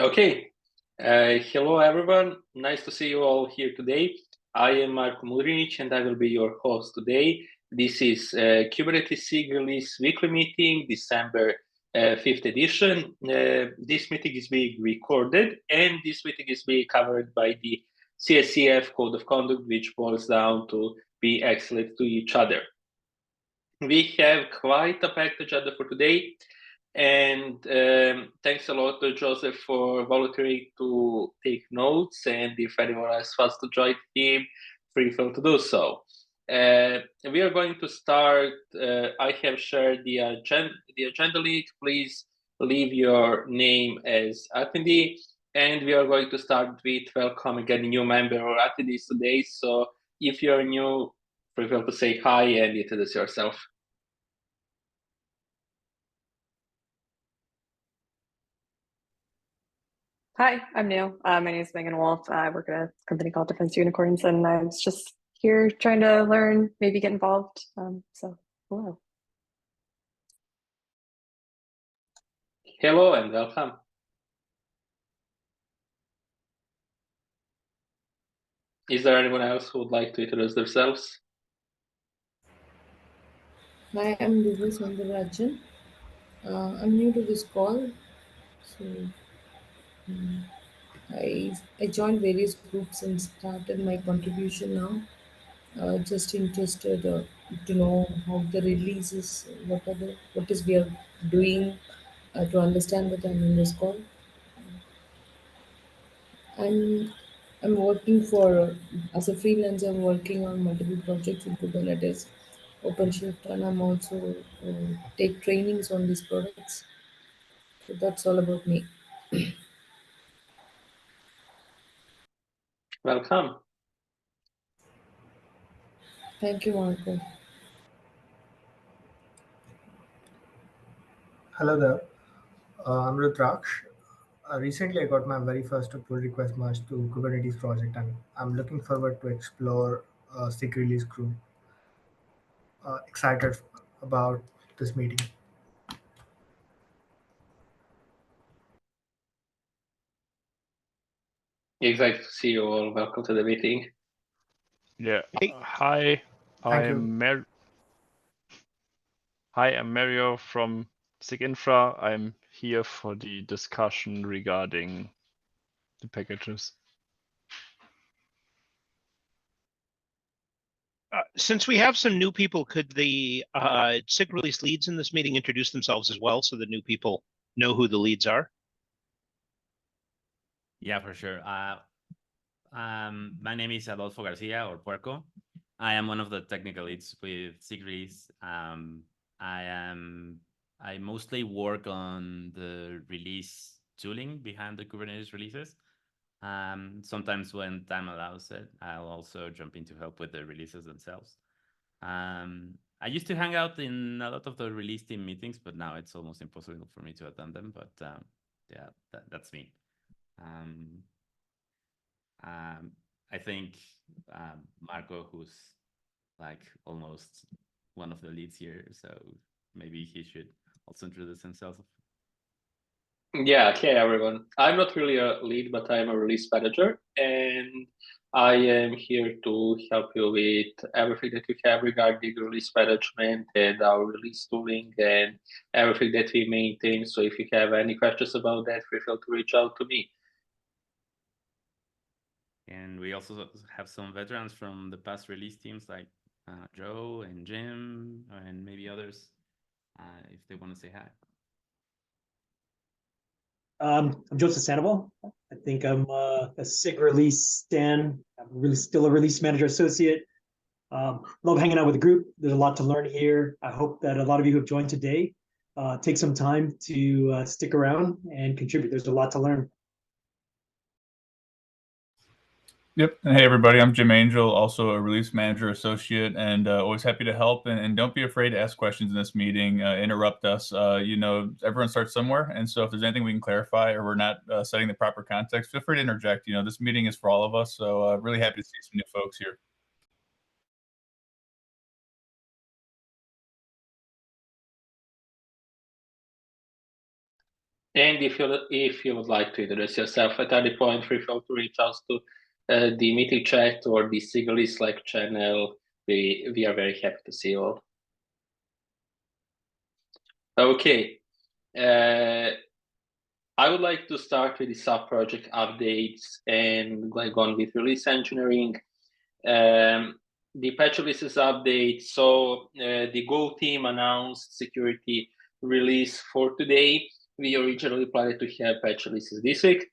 Okay. Hello, everyone. Nice to see you all here today. I am Marko Mudrinic, and I will be your host today. This is Kuberentes SIG release weekly meeting, December 5th edition. This meeting is being recorded, and this meeting is being covered by the CSCF Code of Conduct, which boils down to be excellent to each other. We have quite a packed agenda for today. And thanks a lot to Joseph for volunteering to take notes. And if anyone else wants to join the team, feel to do so. We are going to start. I have shared the agenda link. Please leave your name as attendee. And we are going to start with welcoming any new member or attendees today. So if you're new, feel to say hi and introduce yourself. Hi, I'm new. My name is Megan Wolf. I work at a company called Defense Unicorns, and I was just here trying to learn, maybe get involved. So, hello. Hello and welcome. Is there anyone else who would like to introduce themselves? Hi, I'm Divya Sundarajan. I'm new to this call, so I joined various groups and started my contribution now. Just interested to know how the releases, what is we are doing to understand that I'm in this call. I'm I'm working for as a freelancer. I'm working on multiple projects in Kubernetes, OpenShift, and I'm also take trainings on these products. So that's all about me. Welcome. Thank you, Marco. Hello there. I'm Rudraksh. Recently, I got my very first pull request merged to Kubernetes project, and I'm looking forward to explore SIG release group. Excited about this meeting. Excited to see you all. Welcome to the meeting. Yeah. Hi. I'm Mario from SIG Infra. I'm here for the discussion regarding the packages. Since we have some new people, could the SIG release leads in this meeting introduce themselves as well so the new people know who the leads are? Yeah, for sure. My name is Adolfo Garcia, or Puerco. I am one of the technical leads with SIG release. I mostly work on the release tooling behind the Kubernetes releases. Sometimes when time allows it, I'll also jump in to help with the releases themselves. I used to hang out in a lot of the release team meetings, but now it's almost impossible for me to attend them. But yeah, that's me. I think Marco, who's like almost one of the leads here, so maybe he should also introduce himself. Yeah, hey everyone. I'm not really a lead, but I'm a release manager, and I am here to help you with everything that you have regarding release management and our release tooling and everything that we maintain. So if you have any questions about that, feel free to reach out to me. And we also have some veterans from the past release teams like Joe and Jim and maybe others if they want to say hi. I'm Joseph Sandoval. I think I'm a SIG release stan. I'm really still a release manager associate. Love hanging out with the group. There's a lot to learn here. I hope that a lot of you who have joined today take some time to stick around and contribute. There's a lot to learn. Yep. And hey, everybody, I'm Jim Angel, also a release manager associate, and always happy to help. And don't be afraid to ask questions in this meeting, interrupt us. Everyone starts somewhere. And so if there's anything we can clarify or we're not setting the proper context, feel free to interject. This meeting is for all of us. So really happy to see some new folks here. And if you would like to introduce yourself at any point, feel free to reach out to the meeting chat or the SIG Slack channel. We are very happy to see you all. Okay. I would like to start with the sub-project updates and going on with release engineering. The patch releases update. So the Go team announced security release for today. We originally planned to have patch releases this week,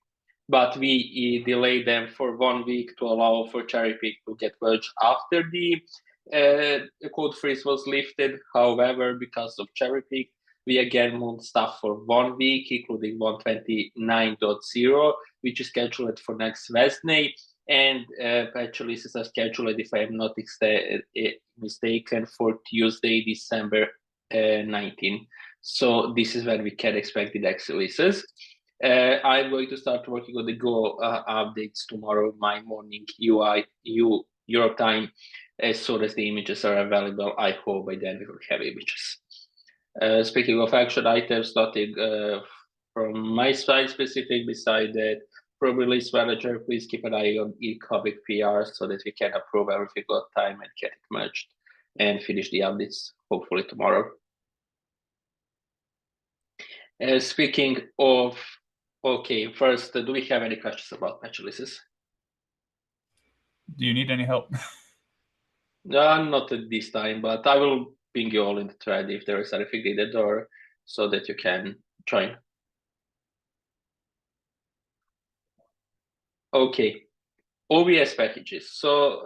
but we delayed them for 1 week to allow for cherry pick to get merged after the code freeze was lifted. However, because of cherry pick, we again moved stuff for 1 week, including 129.0, which is scheduled for next Wednesday. And patch releases are scheduled, if I am not mistaken, for Tuesday, December 19. So this is when we can expect the next releases. I'm going to start working on the Go updates tomorrow, my morning Europe time. As soon as the images are available, I hope by then we will have images. Speaking of action items, nothing from my side specific. Beside that, from release manager, please keep an eye on e-comic PR so that we can approve everything on time and get it merged and finish the updates hopefully tomorrow. Speaking of, okay, first, do we have any questions about patch releases? Do you need any help? Not at this time, but I will ping you all in the thread if there is anything needed, or so that you can join. Okay, OBS packages. So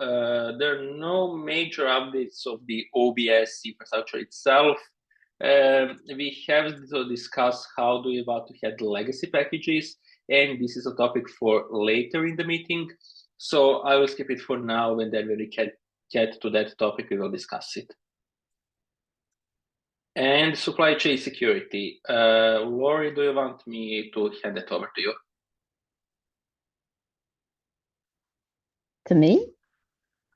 there are no major updates of the OBS infrastructure itself. We have to discuss how do we want to handle legacy packages, and this is a topic for later in the meeting. So I will skip it for now, and then when we can get to that topic, we will discuss it. And supply chain security. Lori, do you want me to hand it over to you? To me?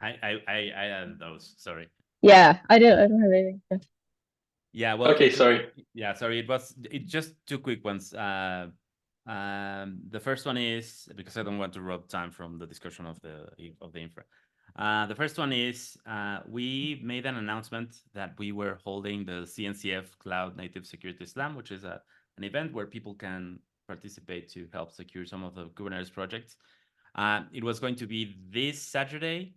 I added those. Sorry. Yeah, I don't have anything. Yeah. Well. Okay. Sorry. Yeah. Sorry. It just two quick ones. The first one is because I don't want to rob time from the discussion of the infra. The first one is we made an announcement that we were holding the CNCF Cloud Native Security Slam, which is an event where people can participate to help secure some of the Kubernetes projects. It was going to be this Saturday.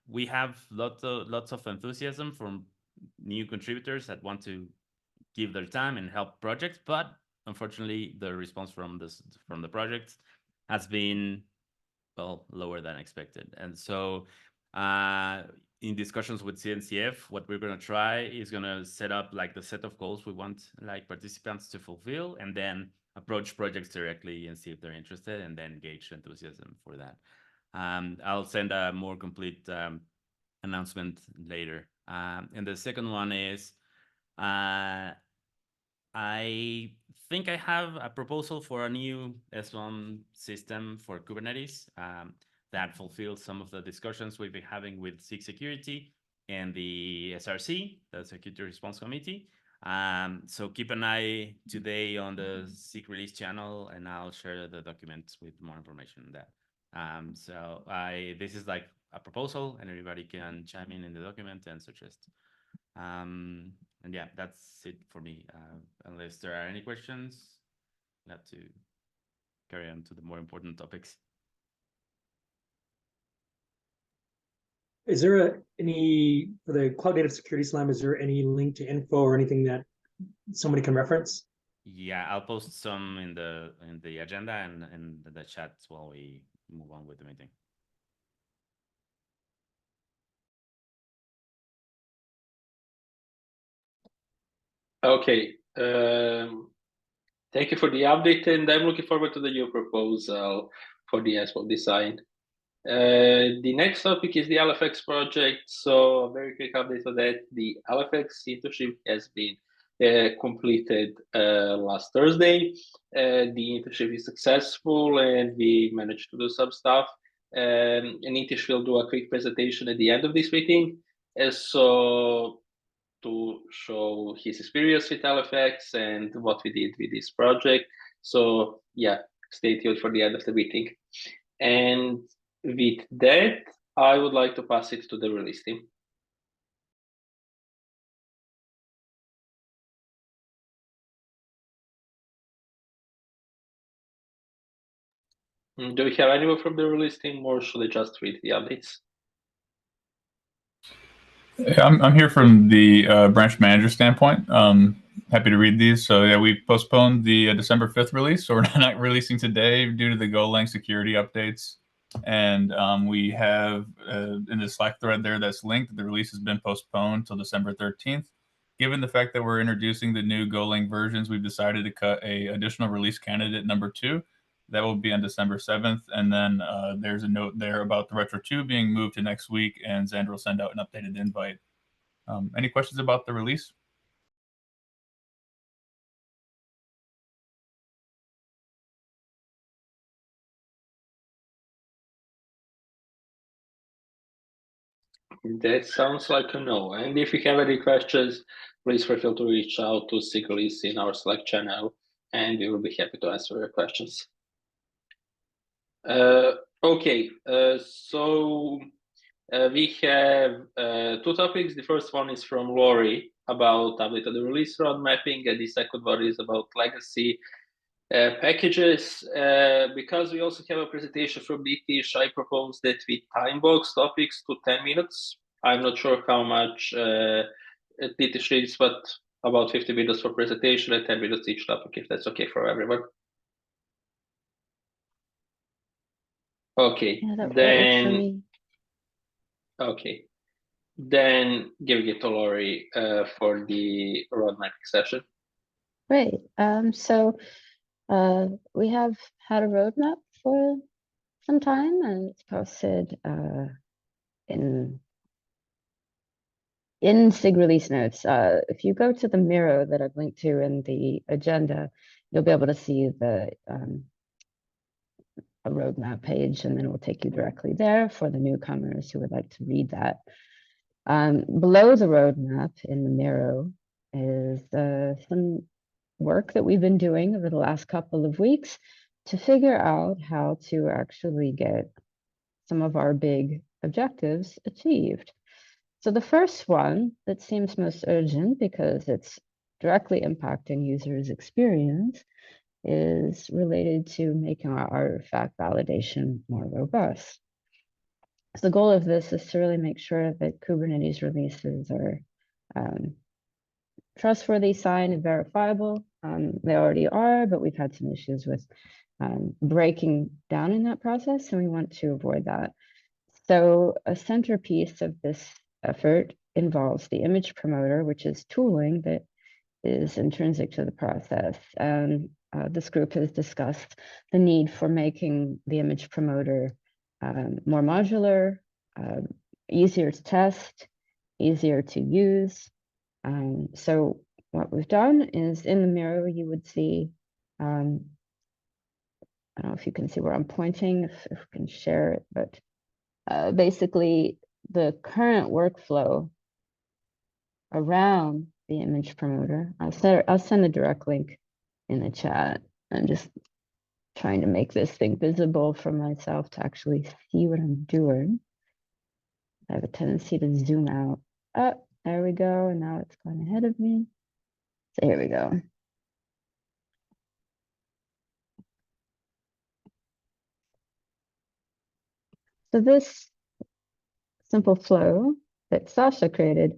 We have lots of enthusiasm from new contributors that want to give their time and help projects, but unfortunately, the response from the projects has been lower than expected. And so in discussions with CNCF, what we're going to try is going to set up like the set of goals we want like participants to fulfill, and then approach projects directly and see if they're interested, and then gauge enthusiasm for that. I'll send a more complete announcement later. And the second one is I think I have a proposal for a new S1 system for Kubernetes that fulfills some of the discussions we've been having with SIG Security and the SRC, the Security Response Committee. So keep an eye today on the SIG release channel, and I'll share the documents with more information on that. So this is like a proposal, and everybody can chime in the document and suggest. And yeah, that's it for me. Unless there are any questions, I have to carry on to the more important topics. Is there any, for the Cloud Native Security Slam, is there any link to info or anything that somebody can reference? Yeah, I'll post some in the agenda and the chat while we move on with the meeting. Okay. Thank you for the update, and I'm looking forward to the new proposal for the S1 design. The next topic is the LFX project. So a very quick update on that. The LFX internship has been completed last Thursday. The internship is successful, and we managed to do some stuff. And Nitish will do a quick presentation at the end of this meeting. So to show his experience with LFX and what we did with this project. So yeah, stay tuned for the end of the meeting. And with that, I would like to pass it to the release team. Do we have anyone from the release team, or should I just read the updates? I'm here from the branch manager standpoint. Happy to read these. So yeah, we postponed the December 5th release, so we're not releasing today due to the Golang security updates. And we have in the Slack thread there that's linked, the release has been postponed till December 13th. Given the fact that we're introducing the new Golang versions, we've decided to cut a additional release candidate number 2. That will be on December 7th. And then there's a note there about the Retro 2 being moved to next week, and Xander will send out an updated invite. Any questions about the release? That sounds like a no. And if you have any questions, please feel free to reach out to SIG Release in our Slack channel, and we will be happy to answer your questions. Okay, so we have 2 topics. The first one is from Lori about update of the release road mapping, and the second one is about legacy packages. Because we also have a presentation from Nitish, I propose that we time box topics to 10 minutes. I'm not sure how much Nitish needs, but about 50 minutes for presentation and 10 minutes each topic, if that's okay for everyone. Okay, Yeah, that works for then me. okay, then giving it to Lori for the road mapping session. Great. So we have had a roadmap for some time, and it's posted in SIG release notes. If you go to the Miro that I've linked to in the agenda, you'll be able to see the a roadmap page, and then it will take you directly there for the newcomers who would like to read that. Below the roadmap in the Miro is some work that we've been doing over the last couple of weeks to figure out how to actually get some of our big objectives achieved. So the first one that seems most urgent because it's directly impacting users' experience is related to making our artifact validation more robust. So the goal of this is to really make sure that Kubernetes releases are trustworthy, signed, and verifiable. They already are, but we've had some issues with breaking down in that process, and we want to avoid that. So a centerpiece of this effort involves the image promoter, which is tooling that is intrinsic to the process. And this group has discussed the need for making the image promoter more modular, easier to test, easier to use. So what we've done is in the Miro, you would see, I don't know if you can see where I'm pointing, if we can share it, but basically the current workflow around the image promoter. I'll send a direct link in the chat. I'm just trying to make this thing visible for myself to actually see what I'm doing. I have a tendency to zoom out. Oh, there we go. And now it's gone ahead of me. So here we go. So this simple flow that Sasha created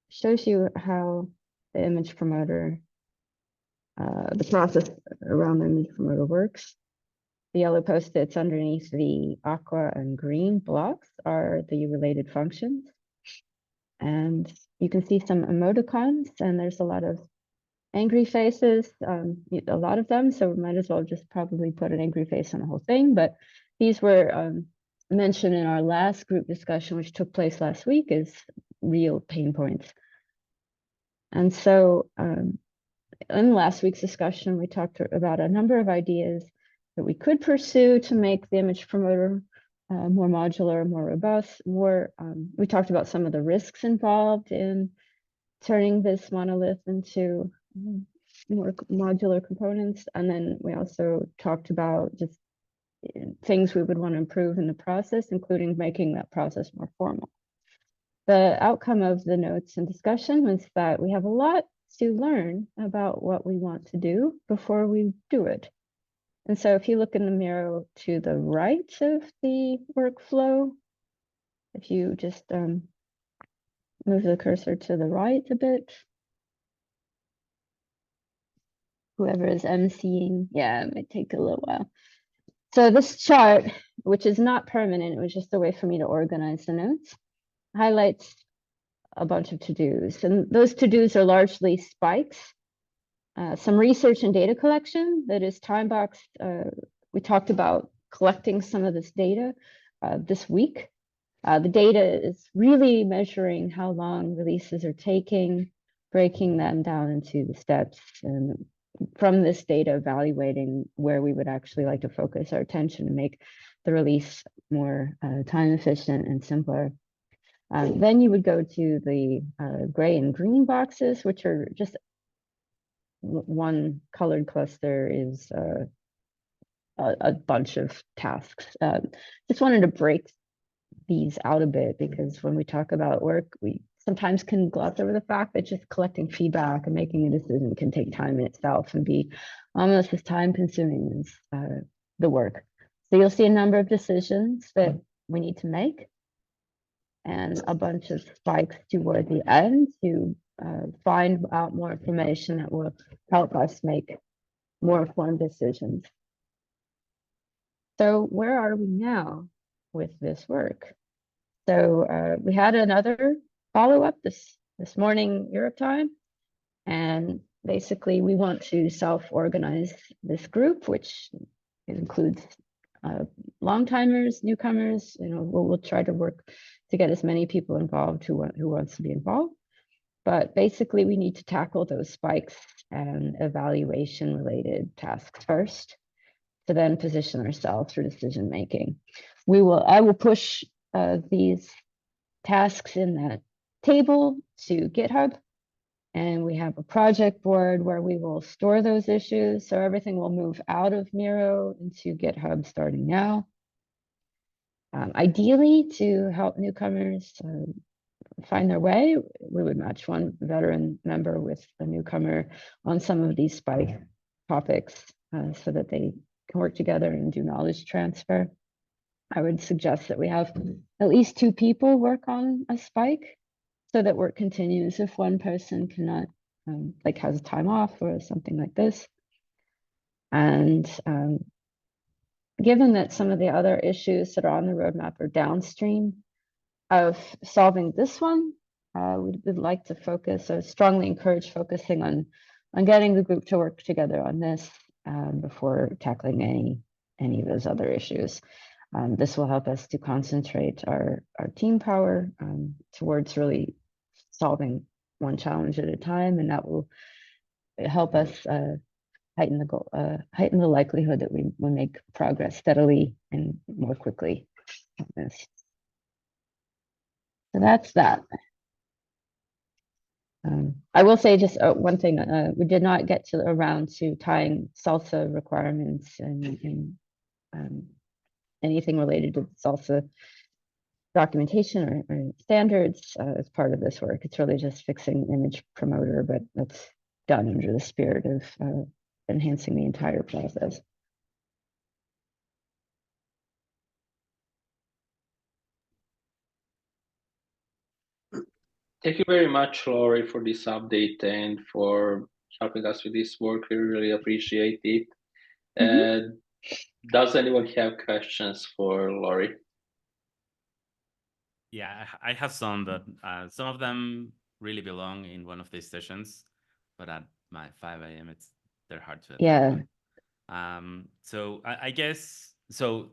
shows you how the image promoter, the process around the image promoter works. The yellow post-its underneath the aqua and green blocks are the related functions. And you can see some emoticons, and there's a lot of angry faces, a lot of them. So we might as well just probably put an angry face on the whole thing. But these were mentioned in our last group discussion, which took place last week, as real pain points. And so in last week's discussion, we talked about a number of ideas that we could pursue to make the image promoter more modular, more robust, more. We talked about some of the risks involved in turning this monolith into more modular components. And then we also talked about just things we would want to improve in the process, including making that process more formal. The outcome of the notes and discussion was that we have a lot to learn about what we want to do before we do it. And so if you look in the mirror to the right of the workflow, if you just move the cursor to the right a bit, whoever is emceeing, yeah, it might take a little while. So this chart, which is not permanent, it was just a way for me to organize the notes, highlights a bunch of to-dos. And those to-dos are largely spikes, some research and data collection that is time-boxed. We talked about collecting some of this data this week. The data is really measuring how long releases are taking, breaking them down into the steps, and from this data, evaluating where we would actually like to focus our attention and make the release more time efficient and simpler. Then you would go to the gray and green boxes, which are just one colored cluster is a bunch of tasks. Just wanted to break these out a bit because when we talk about work, we sometimes can gloss over the fact that just collecting feedback and making a decision can take time in itself and be almost as time consuming as the work. So you'll see a number of decisions that we need to make and a bunch of spikes toward the end to find out more information that will help us make more informed decisions. So where are we now with this work? So we had another follow-up this morning Europe time, and basically we want to self-organize this group, which includes long-timers, newcomers. You know, we'll try to work to get as many people involved who wants to be involved. But basically, we need to tackle those spikes and evaluation-related tasks first, to then position ourselves for decision making. I will push these tasks in that table to GitHub, and we have a project board where we will store those issues. So everything will move out of Miro into GitHub starting now. Ideally, to help newcomers find their way, we would match one veteran member with a newcomer on some of these spike topics so that they can work together and do knowledge transfer. I would suggest that we have at least 2 people work on a spike so that work continues if one person cannot, like has time off or something like this. And given that some of the other issues that are on the roadmap are downstream of solving this one, we would like to focus or strongly encourage focusing on getting the group to work together on this before tackling any of those other issues. This will help us to concentrate our team power towards really solving one challenge at a time, and that will help us heighten the likelihood that we will make progress steadily and more quickly on this. So that's that. I will say just one thing. We did not get around to tying SALSA requirements and anything related to SALSA documentation or standards as part of this work. It's really just fixing image promoter, but that's done under the spirit of enhancing the entire process. Thank you very much, Laurie, for this update and for helping us with this work. We really appreciate it. Does anyone have questions for Laurie? Yeah, I have some, but some of them really belong in one of these sessions, but at my 5 a.m. they're hard to attend. Yeah. So I guess so.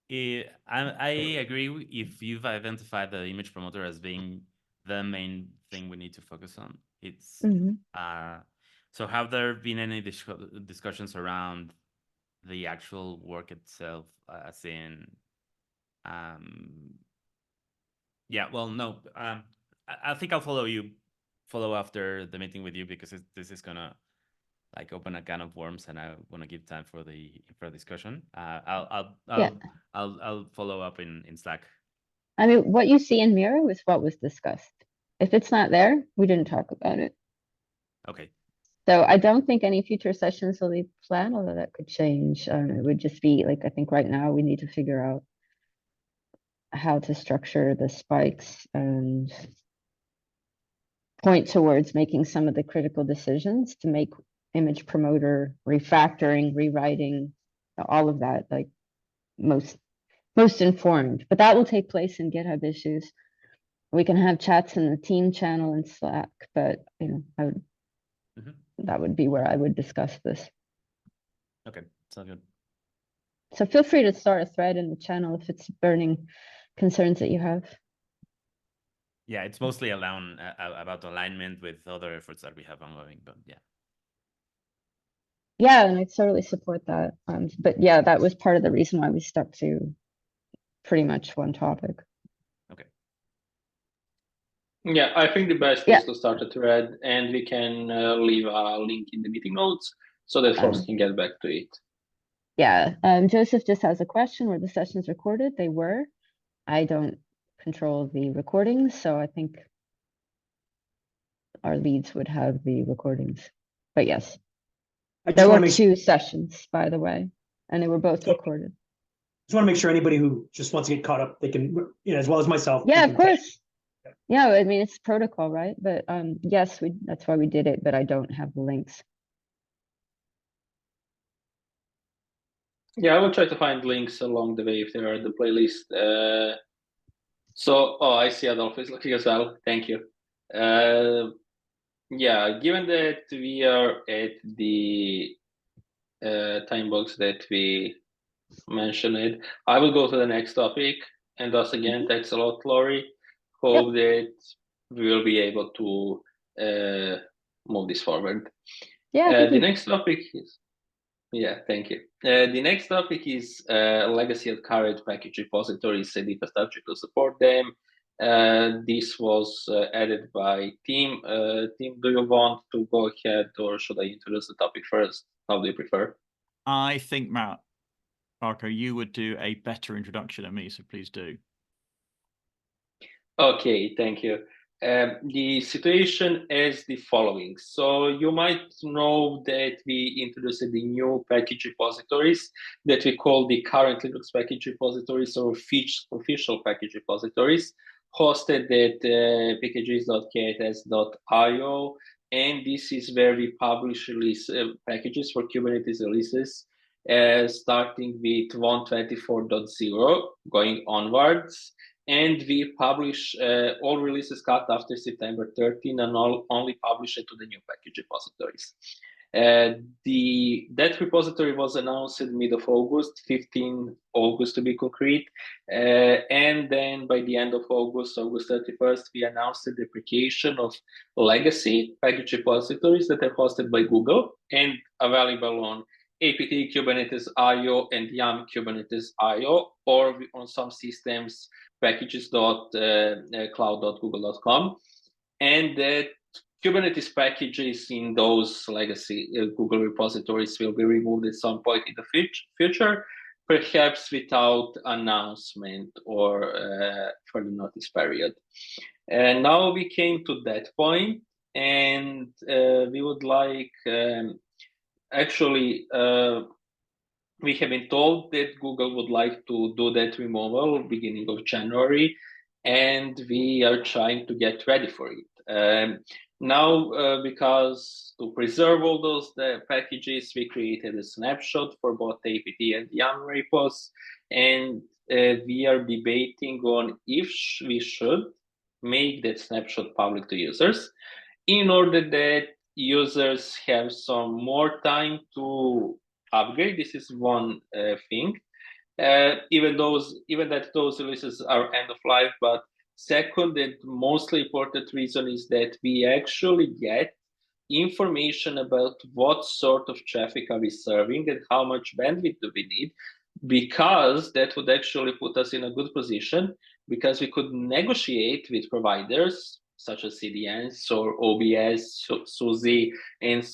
I agree if you've identified the image promoter as being the main thing we need to focus on. It's so have there been any discussions around the actual work itself, as in yeah, well, no, I think I'll follow you follow after the meeting with you because this is gonna like open a can of worms, and I want to give time for the discussion. I'll follow up in Slack. I mean, what you see in Miro is what was discussed. If it's not there, we didn't talk about it. Okay. So I don't think any future sessions will be planned, although that could change. It would just be like, I think right now we need to figure out how to structure the spikes and point towards making some of the critical decisions to make image promoter refactoring, rewriting, all of that, like most informed. But that will take place in GitHub issues. We can have chats in the team channel in Slack, but I would that would be where I would discuss this. Okay, sounds good. So feel free to start a thread in the channel if it's burning concerns that you have. Yeah, it's mostly about alignment with other efforts that we have ongoing, but yeah. Yeah, and I totally support that. But yeah, that was part of the reason why we stuck to pretty much one topic. Okay. Yeah, I think the best is to start a thread, and we can leave a link in the meeting notes so that folks can get back to it. Yeah, Joseph just has a question. Were the sessions recorded? They were. I don't control the recordings, so I think our leads would have the recordings. But yes, there were 2 sessions, by the way, and they were both recorded. Just want to make sure anybody who just wants to get caught up, they can, as well as myself. Yeah, of course. Yeah, I mean, it's protocol, right? But yes, that's why we did it, but I don't have the links. Yeah, I will try to find links along the way if there are the playlist. I see Adolfo is looking as well. Thank you. Yeah, given that we are at the time box that we mentioned, I will go to the next topic. And thus again, thanks a lot, Laurie. Hope that we will be able to move this forward. Yeah. The next topic is, thank you. The next topic is legacy of current package repositories and infrastructure to support them. This was added by Tim. Tim, do you want to go ahead, or should I introduce the topic first? How do you prefer? I think, Marco, you would do a better introduction than me, so please do. Okay, thank you. The situation is the following. So you might know that we introduced the new package repositories that we call the current Linux package repositories, or official package repositories, hosted at packages.kts.io. And this is where we publish release packages for Kubernetes releases, starting with 124.0 going onwards. And we publish all releases cut after September 13 and only publish it to the new package repositories. That repository was announced in mid of August, 15 August to be concrete. And then by the end of August 31st, we announced the deprecation of legacy package repositories that are hosted by Google and available on apt Kubernetes IO and yum Kubernetes IO, or on some systems packages.cloud.google.com, and that Kubernetes packages in those legacy Google repositories will be removed at some point in the future, perhaps without announcement or for the notice period. And now we came to that point, and we would like we have been told that Google would like to do that removal beginning of January, and we are trying to get ready for it. Now, because to preserve all those packages, we created a snapshot for both apt and yum repos, and we are debating on if we should make that snapshot public to users in order that users have some more time to upgrade. This is one thing, even that those releases are end of life. But second and mostly important reason is that we actually get information about what sort of traffic are we serving and how much bandwidth do we need, because that would actually put us in a good position, because we could negotiate with providers such as CDNs or OBS, SUSI, and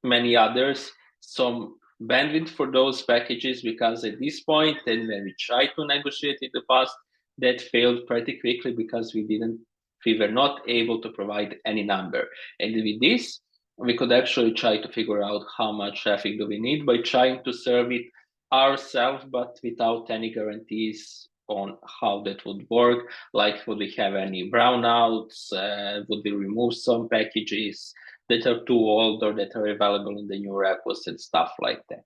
many others, some bandwidth for those packages, because at this point, and when we tried to negotiate in the past, that failed pretty quickly because we were not able to provide any number. And with this, we could actually try to figure out how much traffic do we need by trying to serve it ourselves, but without any guarantees on how that would work. Like, would we have any brownouts? Would we remove some packages that are too old or that are available in the new repos and stuff like that?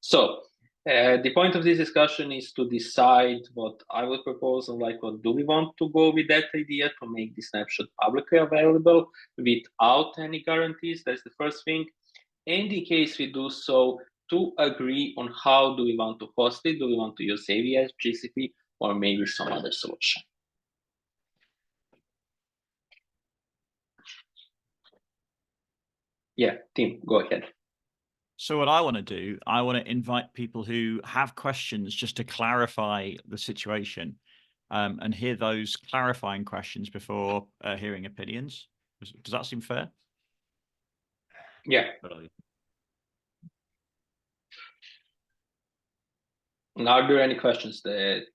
So the point of this discussion is to decide what I would propose and like what do we want to go with that idea to make the snapshot publicly available without any guarantees. That's the first thing. And in case we do so, to agree on how do we want to host it. Do we want to use AWS, GCP, or maybe some other solution? Yeah, Tim, go ahead. So what I want to do, I want to invite people who have questions just to clarify the situation, and hear those clarifying questions before hearing opinions. Does that seem fair? Yeah. Totally. And are there any questions that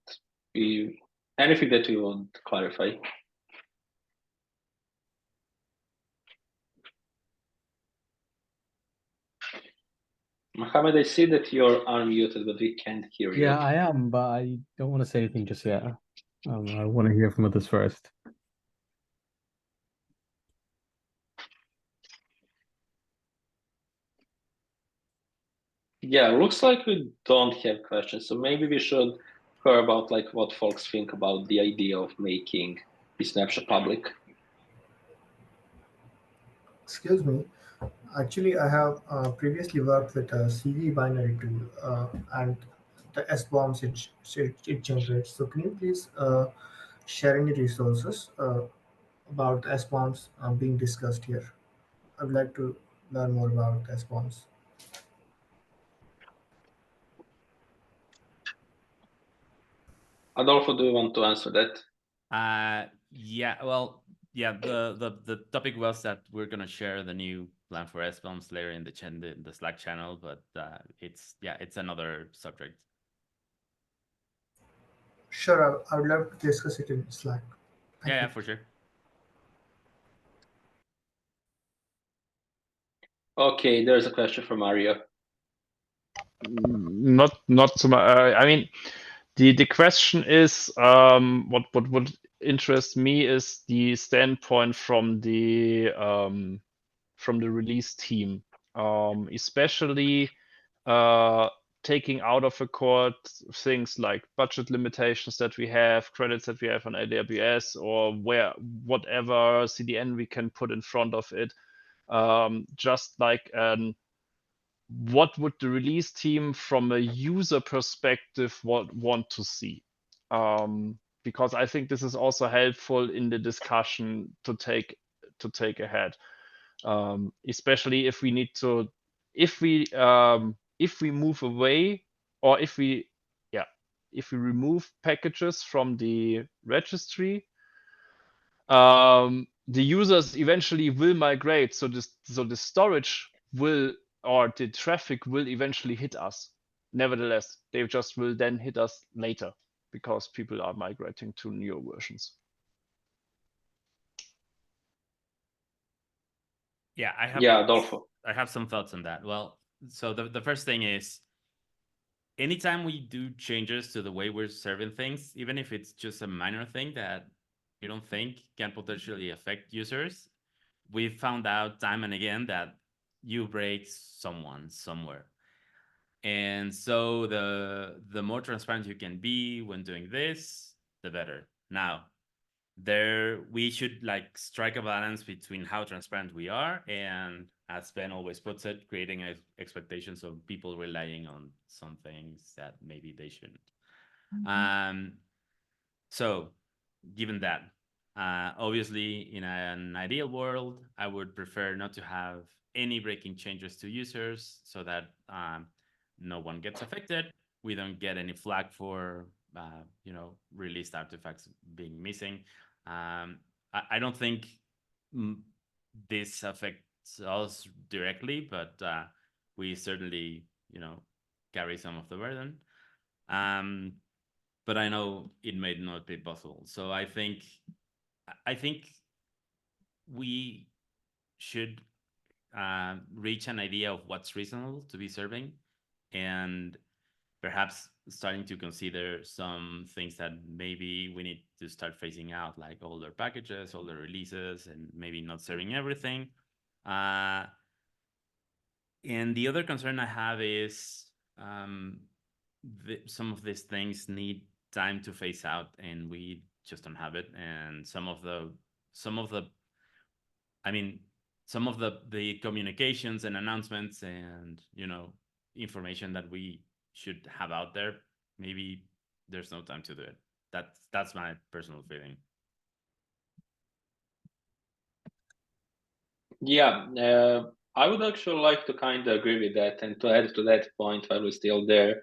anything that we want to clarify? Mohammed, I see that you're unmuted, but we can't hear you. Yeah, I am, but I don't want to say anything just yet. I want to hear from others first. Yeah, looks like we don't have questions, so maybe we should hear about like what folks think about the idea of making the snapshot public. Excuse me. Actually, I have previously worked with a CV binary tool and the SBOMs it generates. So can you please share any resources about the SBOMs being discussed here? I would like to learn more about SBOMs. Adolfo, do you want to answer that? Yeah, well, yeah, the topic was that we're gonna share the new plan for SBOMs later in the Slack channel, but it's another subject. Sure, I would love to discuss it in Slack. Thank Yeah, you. for sure. Okay, there's a question from Mario. Not so much. I mean, the question is, what would interest me is the standpoint from the release team, especially taking out of accord things like budget limitations that we have, credits that we have on AWS, or whatever CDN we can put in front of it. Just like what would the release team from a user perspective want to see? Because I think this is also helpful in the discussion to take ahead, especially if we need to, if we move away, or if we remove packages from the registry, the users eventually will migrate, so the storage will, or the traffic will eventually hit us. Nevertheless, they just will then hit us later because people are migrating to newer versions. Yeah, Adolfo. I have some thoughts on that. Well, so the first thing is, anytime we do changes to the way we're serving things, even if it's just a minor thing that you don't think can potentially affect users, we found out time and again that you break someone somewhere. And so the more transparent you can be when doing this, the better. Now, we should like strike a balance between how transparent we are and, as Ben always puts it, creating expectations of people relying on some things that maybe they shouldn't. So given that, obviously in an ideal world, I would prefer not to have any breaking changes to users so that no one gets affected. We don't get any flag for released artifacts being missing. I don't think this affects us directly, but we certainly, carry some of the burden. But I know it may not be possible. So I think we should reach an idea of what's reasonable to be serving, and perhaps starting to consider some things that maybe we need to start phasing out, like older packages, older releases, and maybe not serving everything. And the other concern I have is some of these things need time to phase out, and we just don't have it. And some of the communications and announcements and information that we should have out there, maybe there's no time to do it. That's my personal feeling. Yeah, I would actually like to kind of agree with that, and to add to that point while we're still there.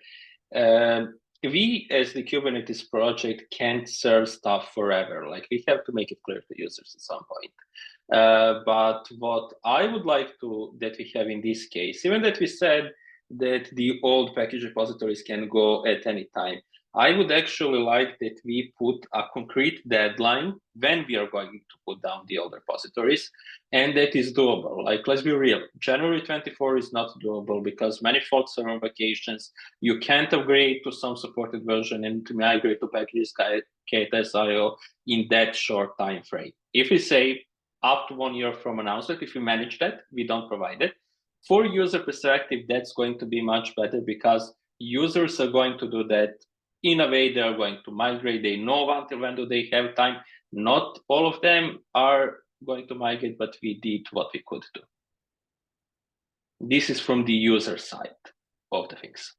We, as the Kubernetes project, can't serve stuff forever. Like, we have to make it clear to users at some point. But what I would like that we have in this case, even that we said that the old package repositories can go at any time, I would actually like that we put a concrete deadline when we are going to put down the old repositories, and that is doable. Like, let's be real, January 24 is not doable because many folks are on vacations. You can't upgrade to some supported version and to migrate to packages KTSIO in that short time frame. If we say up to 1 year from announcement, if we manage that, we don't provide it. For user perspective, that's going to be much better because users are going to do that in a way. They are going to migrate. They know until when do they have time. Not all of them are going to migrate, but we did what we could do. This is from the user side of the things.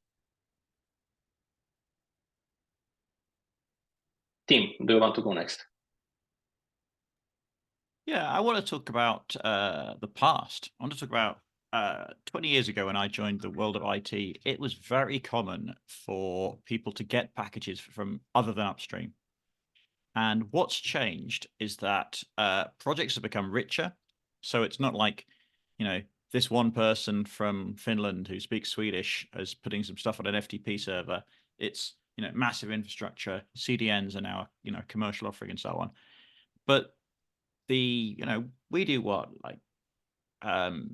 Tim, do you want to go next? Yeah, I want to talk about the past. I want to talk about 20 years ago when I joined the world of IT. It was very common for people to get packages from other than upstream. And what's changed is that projects have become richer. So it's not like, this one person from Finland who speaks Swedish is putting some stuff on an FTP server. It's, massive infrastructure. CDNs are now, commercial offering and so on. But we do what, like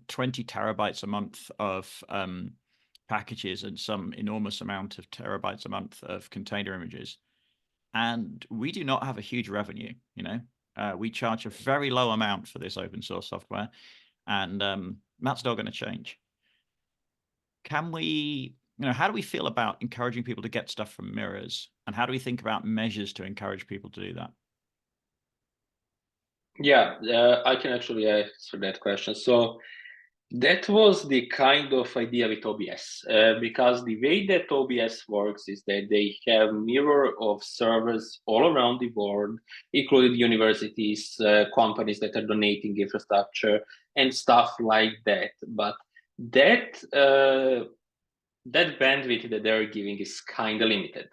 20 terabytes a month of packages and some enormous amount of terabytes a month of container images. And we do not have a huge revenue, we charge a very low amount for this open source software, and that's not going to change. Can we, how do we feel about encouraging people to get stuff from mirrors? And how do we think about measures to encourage people to do that? Yeah, I can actually answer that question. So that was the kind of idea with OBS, because the way that OBS works is that they have mirror of servers all around the world, including universities, companies that are donating infrastructure and stuff like that. But that bandwidth that they're giving is kind of limited.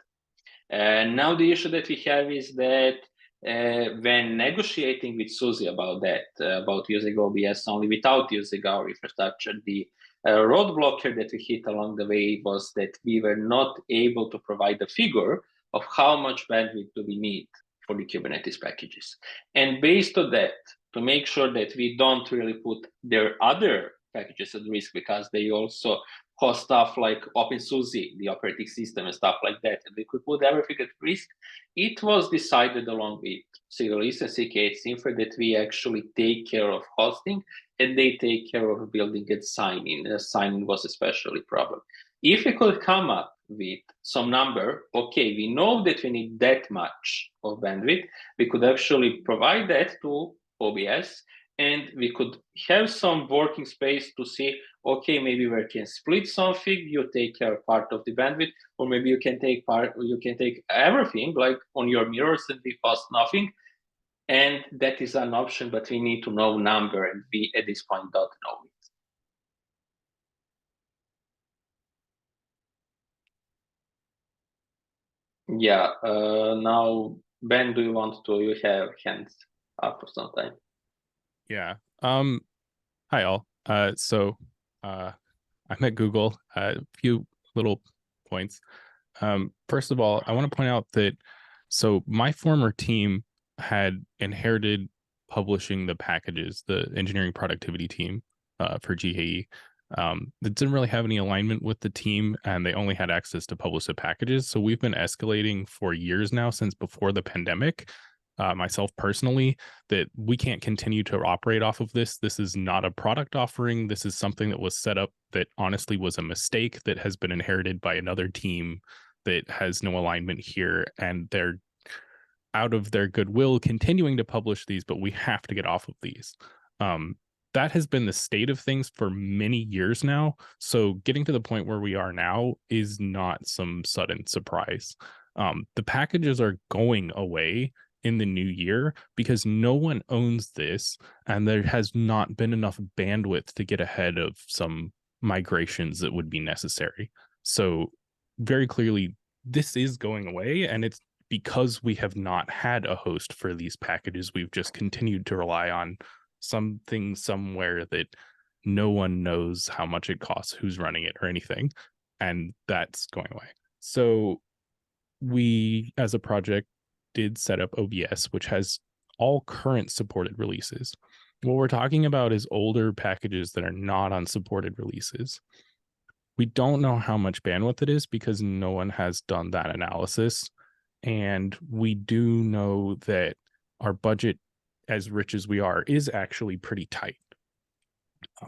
Now the issue that we have is that when negotiating with Suzy about that, about using OBS only without using our infrastructure, the roadblocker that we hit along the way was that we were not able to provide a figure of how much bandwidth do we need for the Kubernetes packages. And based on that, to make sure that we don't really put their other packages at risk, because they also host stuff like OpenSUSE, the operating system, and stuff like that, and we could put everything at risk, it was decided along with SIG Release and CK8 Infra that we actually take care of hosting, and they take care of building and signing. Signing was especially a problem. If we could come up with some number, okay, we know that we need that much of bandwidth, we could actually provide that to OBS, and we could have some working space to see, okay, maybe we can split something, you take care of part of the bandwidth, or maybe you can take everything, like on your mirrors, and we cost nothing. And that is an option, but we need to know number, and we at this point don't know it. Yeah, now Ben, do you want to? You have hands up for some time. Yeah. Hi all. So I'm at Google. A few little points. First of all, I want to point out that so my former team had inherited publishing the packages, the engineering productivity team for GKE. It didn't really have any alignment with the team, and they only had access to publish the packages. So we've been escalating for years now, since before the pandemic. Myself personally, that we can't continue to operate off of this. This is not a product offering. This is something that was set up that honestly was a mistake that has been inherited by another team that has no alignment here, and they're out of their goodwill continuing to publish these, but we have to get off of these. That has been the state of things for many years now. So getting to the point where we are now is not some sudden surprise. The packages are going away in the new year because no one owns this, and there has not been enough bandwidth to get ahead of some migrations that would be necessary. So very clearly, this is going away, and it's because we have not had a host for these packages. We've just continued to rely on something somewhere that no one knows how much it costs, who's running it, or anything, and that's going away. So we, as a project, did set up OBS, which has all current supported releases. What we're talking about is older packages that are not on supported releases. We don't know how much bandwidth it is because no one has done that analysis. And we do know that our budget, as rich as we are, is actually pretty tight.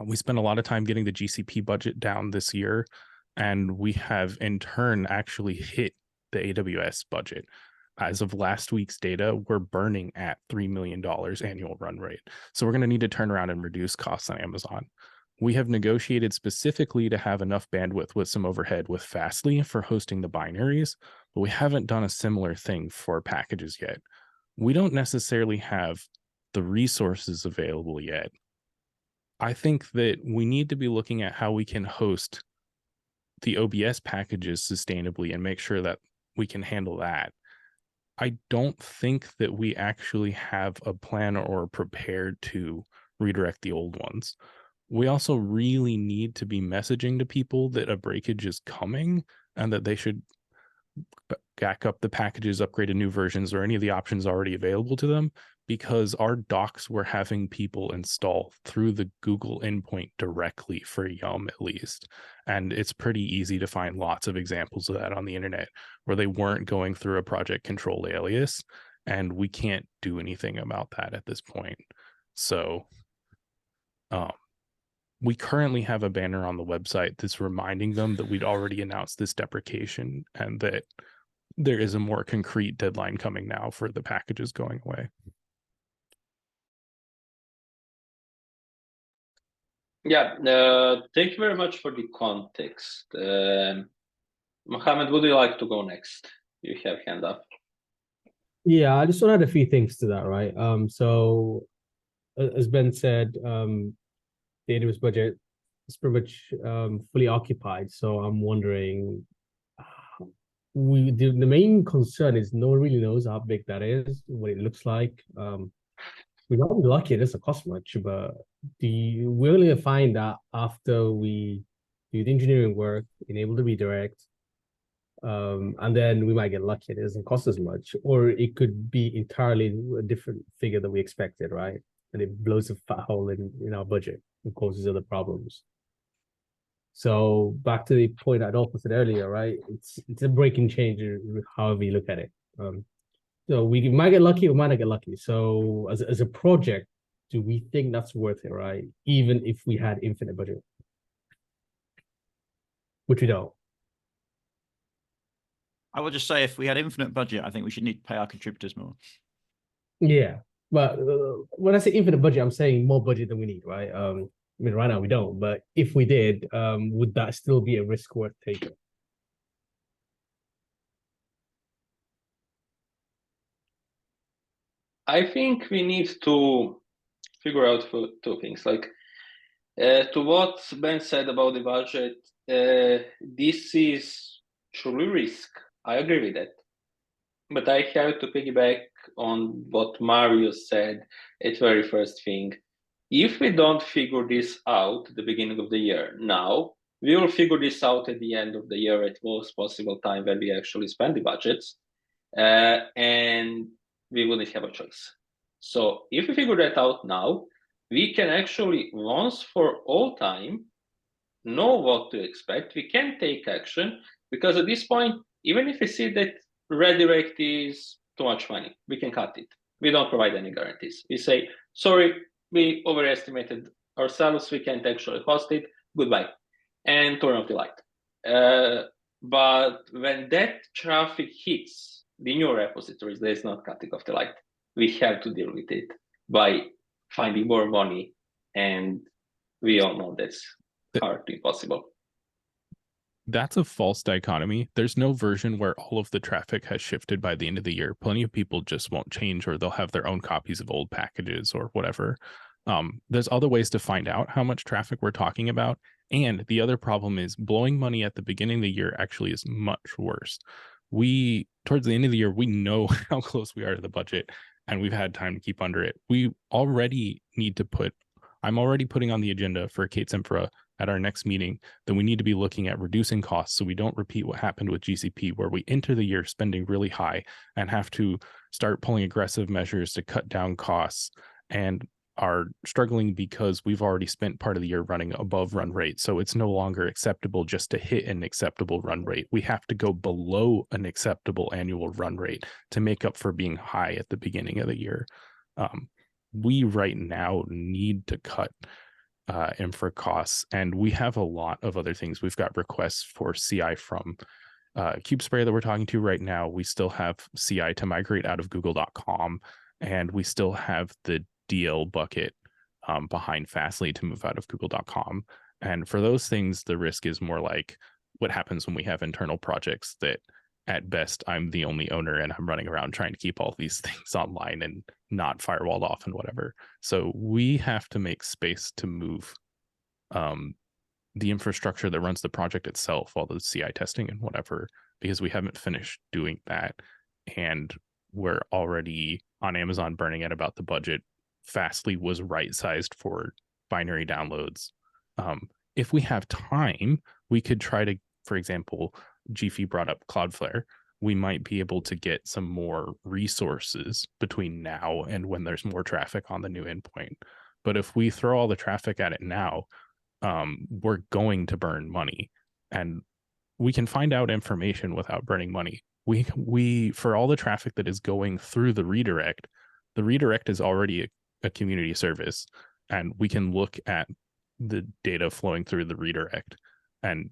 We spent a lot of time getting the GCP budget down this year, and we have in turn actually hit the AWS budget. As of last week's data, we're burning at $3 million annual run rate. So we're going to need to turn around and reduce costs on Amazon. We have negotiated specifically to have enough bandwidth with some overhead with Fastly for hosting the binaries, but we haven't done a similar thing for packages yet. We don't necessarily have the resources available yet. I think that we need to be looking at how we can host the OBS packages sustainably and make sure that we can handle that. I don't think that we actually have a plan or prepared to redirect the old ones. We also really need to be messaging to people that a breakage is coming and that they should back up the packages, upgrade to new versions, or any of the options already available to them, because our docs were having people install through the Google endpoint directly for Yum, at least. And it's pretty easy to find lots of examples of that on the internet where they weren't going through a project control alias, and we can't do anything about that at this point. So we currently have a banner on the website that's reminding them that we'd already announced this deprecation and that there is a more concrete deadline coming now for the packages going away. Yeah, thank you very much for the context. Mohammed, would you like to go next? You have hand up. Yeah, I just want to add a few things to that, right? So as Ben said, the AWS budget is pretty much fully occupied. So I'm wondering, the main concern is no one really knows how big that is, what it looks like. We might be lucky it doesn't cost much, but we're going to find that after we do the engineering work, enable the redirect, and then we might get lucky it doesn't cost as much, or it could be entirely a different figure than we expected, right? And it blows a fat hole in our budget and causes other problems. So back to the point Adolfo said earlier, right? It's a breaking change, however you look at it. So we might get lucky, we might not get lucky. So as a project, do we think that's worth it, right? Even if we had infinite budget, which we don't. I would just say if we had infinite budget, I think we should need to pay our contributors more. Yeah, but when I say infinite budget, I'm saying more budget than we need, right? I mean, right now we don't, but if we did, would that still be a risk worth taking? I think we need to figure out two things. Like to what Ben said about the budget, this is truly risk. I agree with that. But I have to piggyback on what Mario said at very first thing. If we don't figure this out at the beginning of the year now, we will figure this out at the end of the year at most possible time when we actually spend the budgets, and we wouldn't have a choice. So if we figure that out now, we can actually once for all time know what to expect. We can take action, because at this point, even if we see that redirect is too much money, we can cut it. We don't provide any guarantees. We say, sorry, we overestimated ourselves, we can't actually host it, goodbye, and turn off the light. But when that traffic hits the new repositories, there's not cutting off the light. We have to deal with it by finding more money, and we all know that's hardly possible. That's a false dichotomy. There's no version where all of the traffic has shifted by the end of the year. Plenty of people just won't change, or they'll have their own copies of old packages or whatever. There's other ways to find out how much traffic we're talking about. And the other problem is blowing money at the beginning of the year actually is much worse. Towards the end of the year, we know how close we are to the budget, and we've had time to keep under it. We already need to I'm already putting on the agenda for Kate's Infra at our next meeting that we need to be looking at reducing costs so we don't repeat what happened with GCP, where we enter the year spending really high and have to start pulling aggressive measures to cut down costs, and are struggling because we've already spent part of the year running above run rate. So it's no longer acceptable just to hit an acceptable run rate. We have to go below an acceptable annual run rate to make up for being high at the beginning of the year. We right now need to cut infra costs, and we have a lot of other things. We've got requests for CI from KubeSpray that we're talking to right now. We still have CI to migrate out of google.com, and we still have the DL bucket behind Fastly to move out of google.com. And for those things, the risk is more like what happens when we have internal projects that at best I'm the only owner and I'm running around trying to keep all these things online and not firewalled off and whatever. So we have to make space to move the infrastructure that runs the project itself, all the CI testing and whatever, because we haven't finished doing that. And we're already on Amazon burning at about the budget. Fastly was right-sized for binary downloads. If we have time, we could try to, for example, Gphy brought up Cloudflare. We might be able to get some more resources between now and when there's more traffic on the new endpoint. But if we throw all the traffic at it now, we're going to burn money, and we can find out information without burning money. We for all the traffic that is going through the redirect is already a community service, and we can look at the data flowing through the redirect, and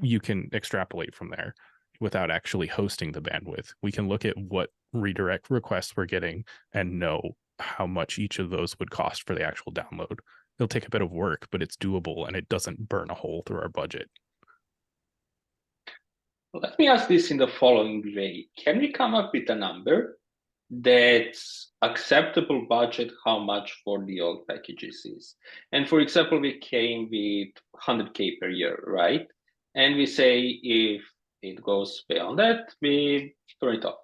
you can extrapolate from there without actually hosting the bandwidth. We can look at what redirect requests we're getting and know how much each of those would cost for the actual download. It'll take a bit of work, but it's doable, and it doesn't burn a hole through our budget. Let me ask this in the following way. Can we come up with a number that's acceptable budget, how much for the old packages is? And for example, we came with 100K per year, right? And we say if it goes beyond that, we turn it off.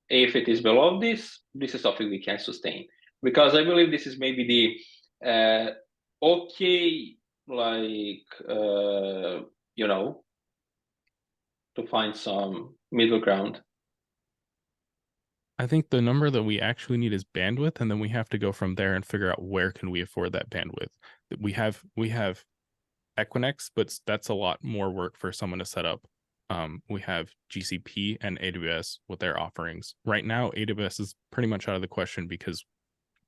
If it is below this is something we can sustain. Because I believe this is maybe the okay, like, to find some middle ground. I think the number that we actually need is bandwidth, and then we have to go from there and figure out where can we afford that bandwidth. We have Equinix, but that's a lot more work for someone to set up. We have GCP and AWS with their offerings. Right now, AWS is pretty much out of the question because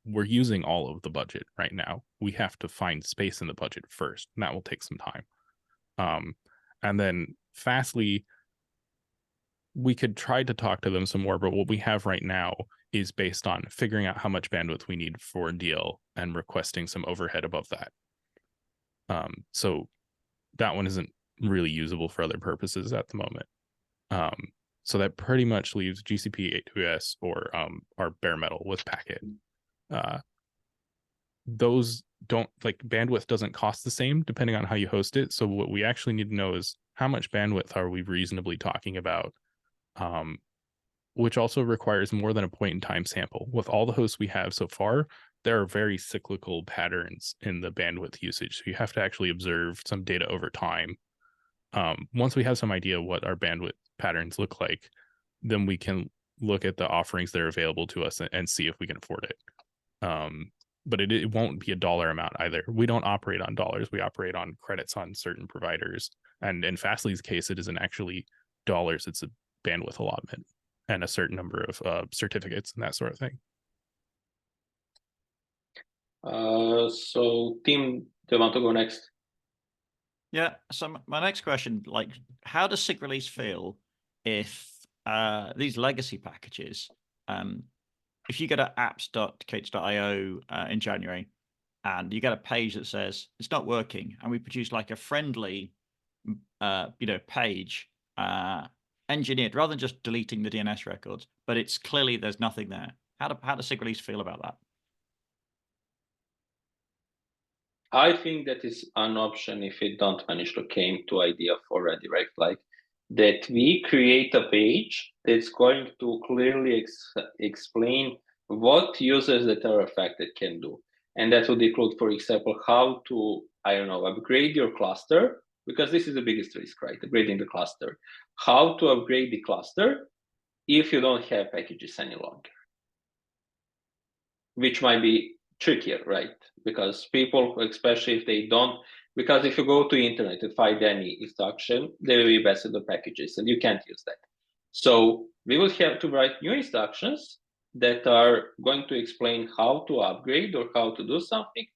we're using all of the budget right now. We have to find space in the budget first, and that will take some time. And then Fastly, we could try to talk to them some more, but what we have right now is based on figuring out how much bandwidth we need for DL and requesting some overhead above that. So that one isn't really usable for other purposes at the moment. So that pretty much leaves GCP, AWS, or our bare metal with Packet. Those don't, like, bandwidth doesn't cost the same depending on how you host it. So what we actually need to know is how much bandwidth are we reasonably talking about, which also requires more than a point in time sample. With all the hosts we have so far, there are very cyclical patterns in the bandwidth usage. So you have to actually observe some data over time. Once we have some idea what our bandwidth patterns look like, then we can look at the offerings that are available to us and see if we can afford it. But it won't be a dollar amount either. We don't operate on dollars. We operate on credits on certain providers. And in Fastly's case, it isn't actually dollars. It's a bandwidth allotment and a certain number of certificates and that sort of thing. So Tim, do you want to go next? Yeah, so my next question, like, how does SIG release feel if these legacy packages, if you go to apps.kh.io in January and you get a page that says it's not working, and we produce like a friendly, page engineered rather than just deleting the DNS records, but it's clearly there's nothing there. How does SIG release feel about that? I think that is an option if we don't manage to came to idea for redirect, like that we create a page that's going to clearly explain what users that are affected can do. And that would include, for example, how to, upgrade your cluster, because this is the biggest risk, right? Upgrading the cluster. How to upgrade the cluster if you don't have packages any longer, which might be trickier, right? Because people, especially if they don't, because if you go to internet and find any instruction, they will be based on the packages and you can't use that. So we will have to write new instructions that are going to explain how to upgrade or how to do something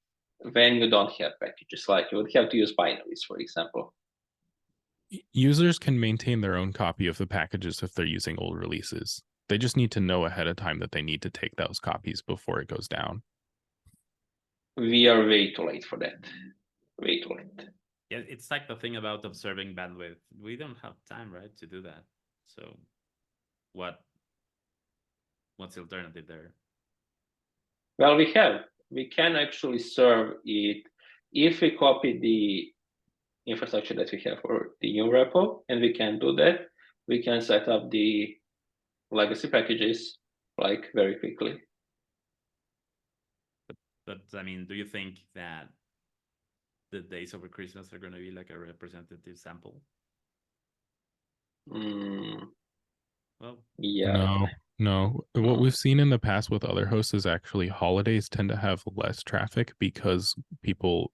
when you don't have packages. Like you would have to use binaries, for example. Users can maintain their own copy of the packages if they're using old releases. They just need to know ahead of time that they need to take those copies before it goes down. We are way too late for that. Way too late. Yeah, it's like the thing about observing bandwidth. We don't have time, right, to do that. So what's the alternative there? Well, we can actually serve it if we copy the infrastructure that we have for the new repo, and we can do that. We can set up the legacy packages like very quickly. But I mean, do you think that the days over Christmas are going to be like a representative sample? Well, yeah. No. What we've seen in the past with other hosts is actually holidays tend to have less traffic because people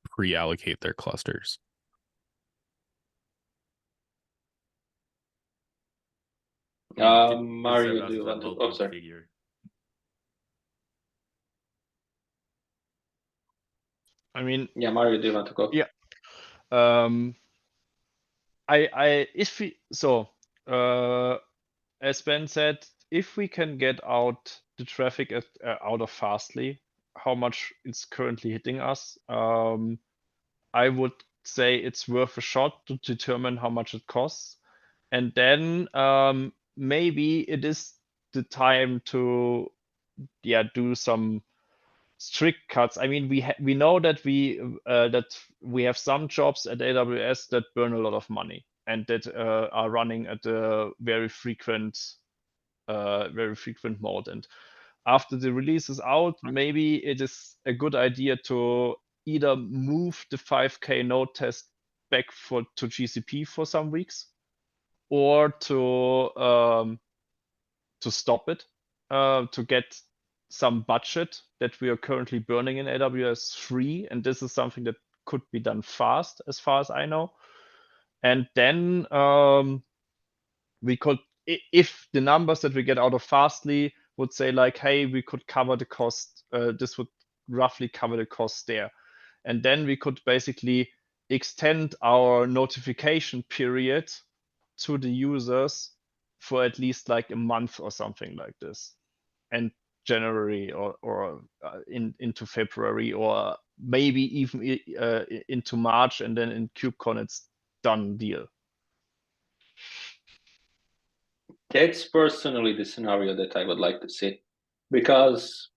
pre-allocate their clusters. Mario, do you want to? Oh, sorry. Figure. I mean, yeah, Mario, do you want to go? Yeah. As Ben said, if we can get out the traffic out of Fastly, how much it's currently hitting us, I would say it's worth a shot to determine how much it costs. And then maybe it is the time to do some strict cuts. I mean, we know that we have some jobs at AWS that burn a lot of money and that are running at a very frequent mode. And after the release is out, maybe it is a good idea to either move the 5K node test back to GCP for some weeks, or to stop it, to get some budget that we are currently burning in AWS free. And this is something that could be done fast, as far as I know. And then we could, if the numbers that we get out of Fastly would say like, hey, we could cover the cost, this would roughly cover the cost there. And then we could basically extend our notification period to the users for at least like a month or something like this. And January or into February, or maybe even into March, and then in KubeCon it's done deal. That's personally the scenario that I would like to see, because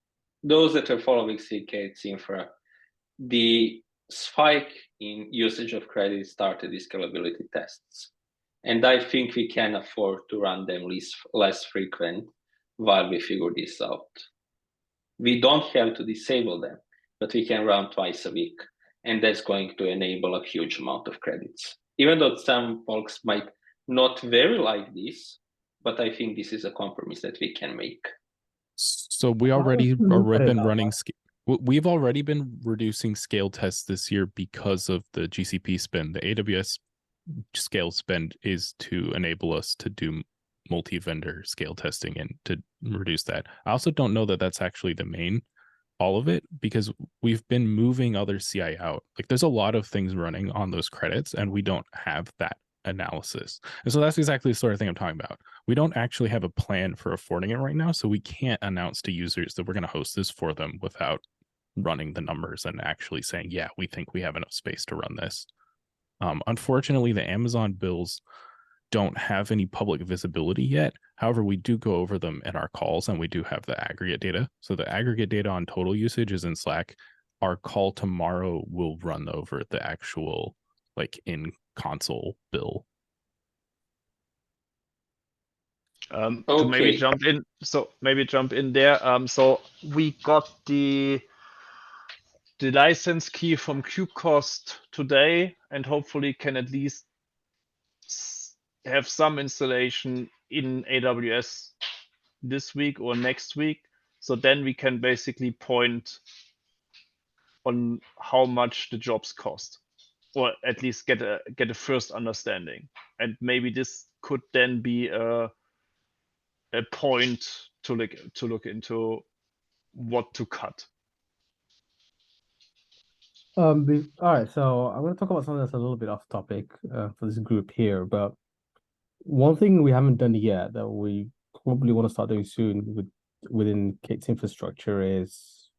those that are following CK's infra, the spike in usage of credit started the scalability tests. And I think we can afford to run them less frequent while we figure this out. We don't have to disable them, but we can run twice a week. And that's going to enable a huge amount of credits. Even though some folks might not very like this, but I think this is a compromise that we can make. So we already been running. We've already been reducing scale tests this year because of the GCP spend. The AWS scale spend is to enable us to do multi-vendor scale testing and to reduce that. I also don't know that that's actually the main all of it, because we've been moving other CI out. Like there's a lot of things running on those credits and we don't have that analysis. And so that's exactly the sort of thing I'm talking about. We don't actually have a plan for affording it right now. So we can't announce to users that we're going to host this for them without running the numbers and actually saying, yeah, we think we have enough space to run this. Unfortunately, the Amazon bills don't have any public visibility yet. However, we do go over them in our calls and we do have the aggregate data. So the aggregate data on total usage is in Slack. Our call tomorrow will run over the actual like in console bill. To maybe jump in. So maybe jump in there. So we got the license key from KubeCost today and hopefully can at least have some installation in AWS this week or next week. So then we can basically point on how much the jobs cost, or at least get a first understanding. And maybe this could then be a point to look into what to cut. All right, so I'm going to talk about something that's a little bit off topic for this group here, but one thing we haven't done yet that we probably want to start doing soon within Kate's infrastructure is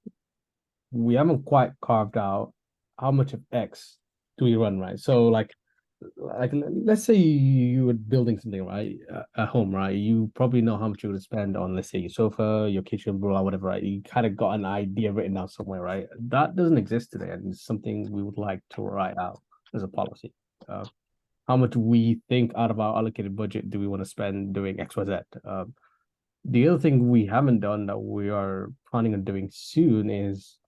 we haven't quite carved out how much of X do we run, right? So like let's say you were building something right at home, right? You probably know how much you're going to spend on, let's say, your sofa, your kitchen, blah, whatever, right? You kind of got an idea written out somewhere, right? That doesn't exist today, and it's something we would like to write out as a policy. How much we think out of our allocated budget do we want to spend doing X, Y, Z? The other thing we haven't done that we are planning on doing soon is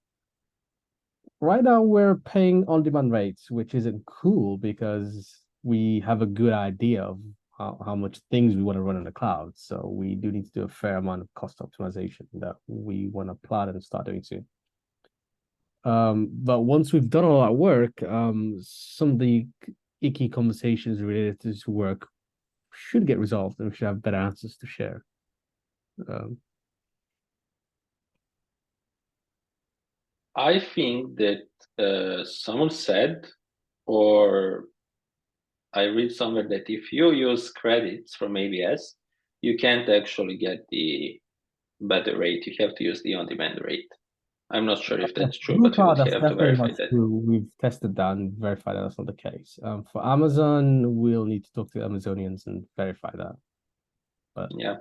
right now we're paying on-demand rates, which isn't cool because we have a good idea of how much things we want to run in the cloud. So we do need to do a fair amount of cost optimization that we want to plan and start doing soon. But once we've done all that work, some of the icky conversations related to this work should get resolved and we should have better answers to share. I think that someone said, or I read somewhere, that if you use credits from AWS, you can't actually get the better rate. You have to use the on-demand rate. I'm not sure if that's true, but we would have to verify that. We've tested that and verified that that's not the case. For Amazon, we'll need to talk to Amazonians and verify that. But yeah.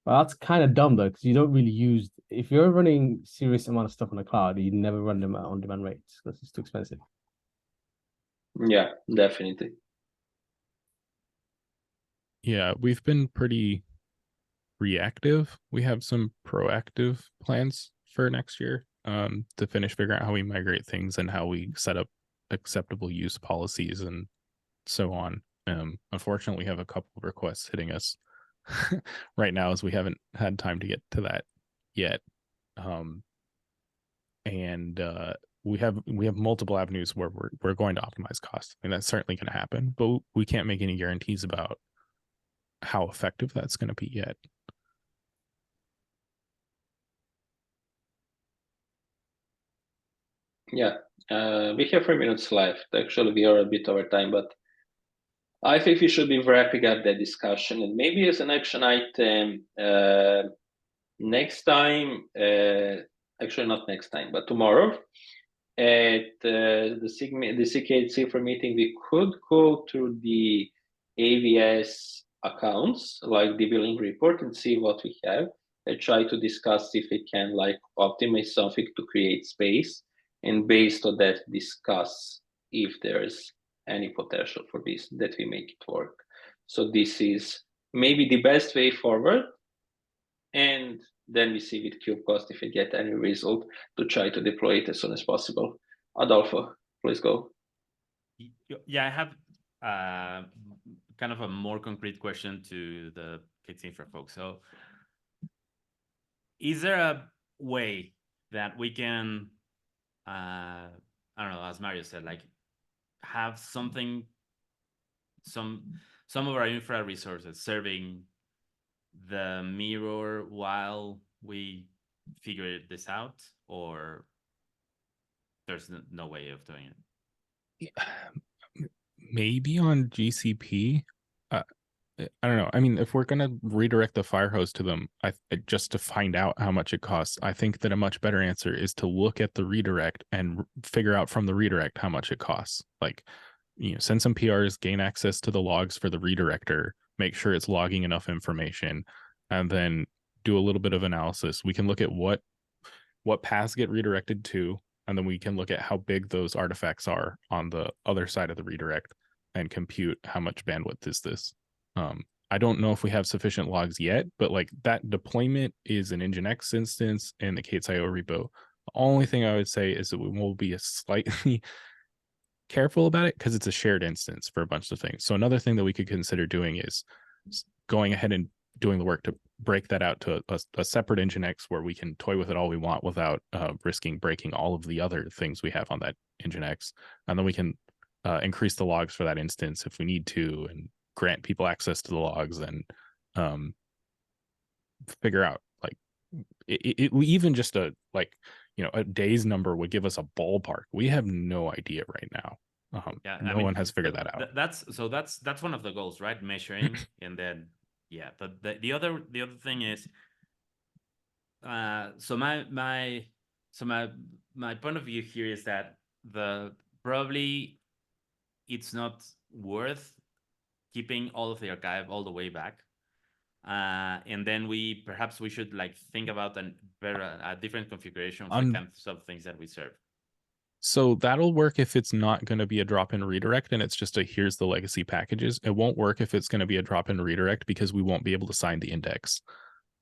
Well, that's kind of dumb though, because you don't really use, if you're running serious amount of stuff on the cloud, you never run them at on-demand rates because it's too expensive. Yeah, definitely. Yeah, we've been pretty reactive. We have some proactive plans for next year to finish figuring out how we migrate things and how we set up acceptable use policies and so on. Unfortunately, we have a couple of requests hitting us right now as we haven't had time to get to that yet. We have multiple avenues where we're going to optimize costs. I mean, that's certainly going to happen, but we can't make any guarantees about how effective that's going to be yet. Yeah, we have 3 minutes left. Actually, we are a bit over time, but I think we should be wrapping up that discussion. And maybe as an action item, next time, actually not next time, but tomorrow, at the CKHC for meeting, we could go through the AWS accounts, like the billing report, and see what we have, and try to discuss if we can like optimize something to create space, and based on that, discuss if there's any potential for this, that we make it work. So this is maybe the best way forward. And Then we see with kubectl if we get any result to try to deploy it as soon as possible. Adolfo, please go. Yeah, I have kind of a more concrete question to the Kids Infra folks. So is there a way that we can, I don't know, as Mario said, like have something, some of our infra resources serving the mirror while we figure this out, or there's no way of doing it? Maybe on GCP. I don't know. I mean, if we're going to redirect the Firehose to them, just to find out how much it costs, I think that a much better answer is to look at the redirect and figure out from the redirect how much it costs. Like, send some PRs, gain access to the logs for the redirector, make sure it's logging enough information, and then do a little bit of analysis. We can look at what paths get redirected to, and then we can look at how big those artifacts are on the other side of the redirect and compute how much bandwidth is this. I don't know if we have sufficient logs yet, but like that deployment is an Nginx instance in the K8s.io repo. The only thing I would say is that we will be slightly careful about it because it's a shared instance for a bunch of things. So another thing that we could consider doing is going ahead and doing the work to break that out to a separate Nginx where we can toy with it all we want without risking breaking all of the other things we have on that Nginx. And then we can increase the logs for that instance if we need to, and grant people access to the logs, and figure out like even just a day's number would give us a ballpark. We have no idea right now. No one has figured that out. That's one of the goals, right? Measuring and then but the other thing is so my point of view here is that probably it's not worth keeping all of the archive all the way back, and then perhaps we should like think about a different configuration for the kinds of things that we serve. So that'll work if it's not going to be a drop-in redirect and it's just here's the legacy packages. It won't work if it's going to be a drop-in redirect because we won't be able to sign the index.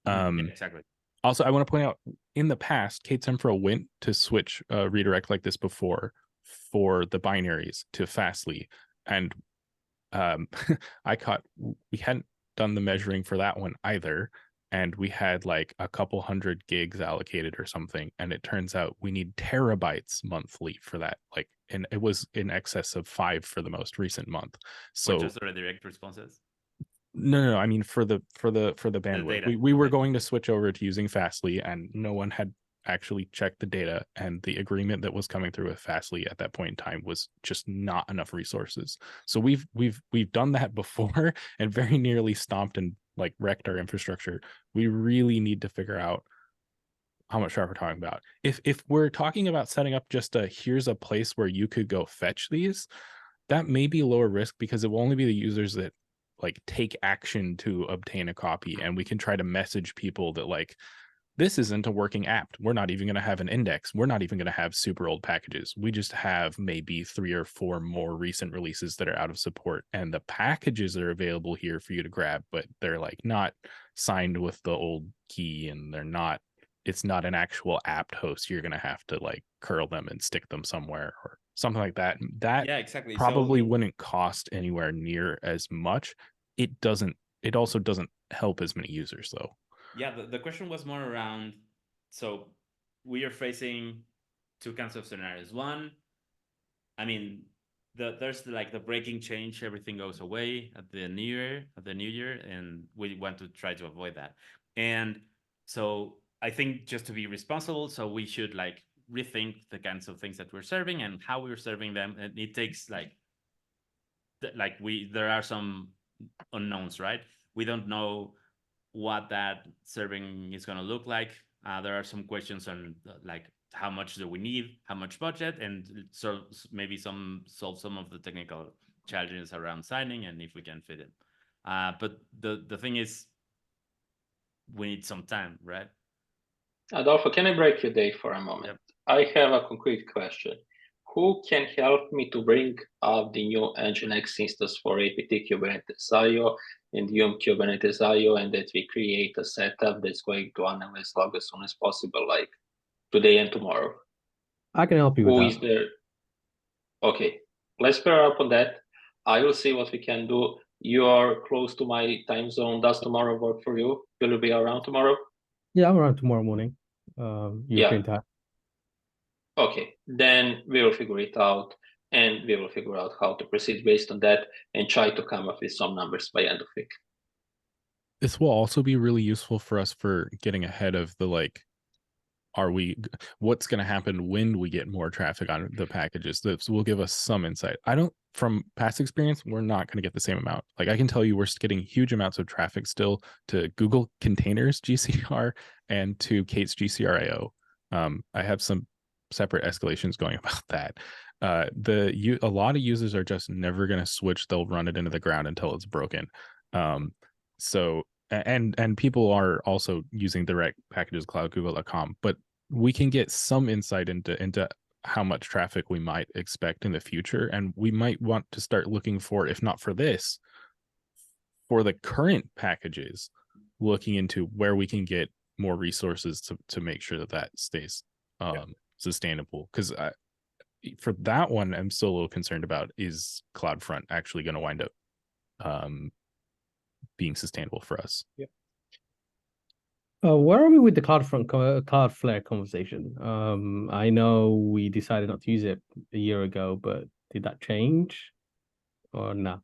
Exactly. Also, I want to point out, in the past, K8s Infra went to switch a redirect like this before for the binaries to Fastly, and we hadn't done the measuring for that one either, and we had like a couple hundred gigs allocated or something, and it turns out we need terabytes monthly for that, and it was in excess of 5 for the most recent month. So just the redirect responses? No, I mean for the bandwidth. We were going to switch over to using Fastly, and no one had actually checked the data, and the agreement that was coming through with Fastly at that point in time was just not enough resources. So we've done that before and very nearly stomped and like wrecked our infrastructure. We really need to figure out how much we're talking about. If we're talking about setting up just here's a place where you could go fetch these, that may be lower risk because it will only be the users that like take action to obtain a copy, and we can try to message people that like, this isn't a working app. We're not even going to have an index. We're not even going to have super old packages. We just have maybe 3 or 4 more recent releases that are out of support, and the packages are available here for you to grab, but they're like not signed with the old key, and it's not an actual apt host. You're going to have to like curl them and stick them somewhere or something like that. That exactly. Probably wouldn't cost anywhere near as much. It also doesn't help as many users though. Yeah, the question was more around, so we are facing 2 kinds of scenarios. One, I mean, there's the breaking change, everything goes away at the new year, and we want to try to avoid that. And so I think just to be responsible, so we should like rethink the kinds of things that we're serving and how we're serving them. And it takes there are some unknowns, right? We don't know what that serving is going to look like. There are some questions on like how much do we need, how much budget, and so maybe solve some of the technical challenges around signing and if we can fit it. But the thing is, we need some time, right? Adolfo, can I break your day for a moment? Yep. I have a concrete question. Who can help me to bring up the new Nginx instance for APT Kuberentes SIG and Kuberentes IO, and that we create a setup that's going to analyze log as soon as possible, like today and tomorrow. I can help you with Who that. is there? Okay, let's pair up on that. I will see what we can do. You are close to my time zone. Does tomorrow work for you? Will you be around tomorrow? Yeah, I'm around tomorrow morning. European time. Okay, then we will figure it out, and we will figure out how to proceed based on that, and try to come up with some numbers by end of week. This will also be really useful for us for getting ahead of the what's going to happen when we get more traffic on the packages. This will give us some insight. From past experience, we're not going to get the same amount. Like I can tell you, we're getting huge amounts of traffic still to Google Containers GCR and to Kate's GCRIO. I have some separate escalations going about that. A lot of users are just never going to switch. They'll run it into the ground until it's broken. And people are also using direct packages cloud.google.com, but we can get some insight into how much traffic we might expect in the future, and we might want to start looking for, if not for this, for the current packages, looking into where we can get more resources to make sure that stays sustainable. Because for that one, I'm still a little concerned about, is CloudFront actually going to wind up being sustainable for us? Yeah. Where are we with the Cloudflare conversation? I know we decided not to use it a year ago, but did that change or no?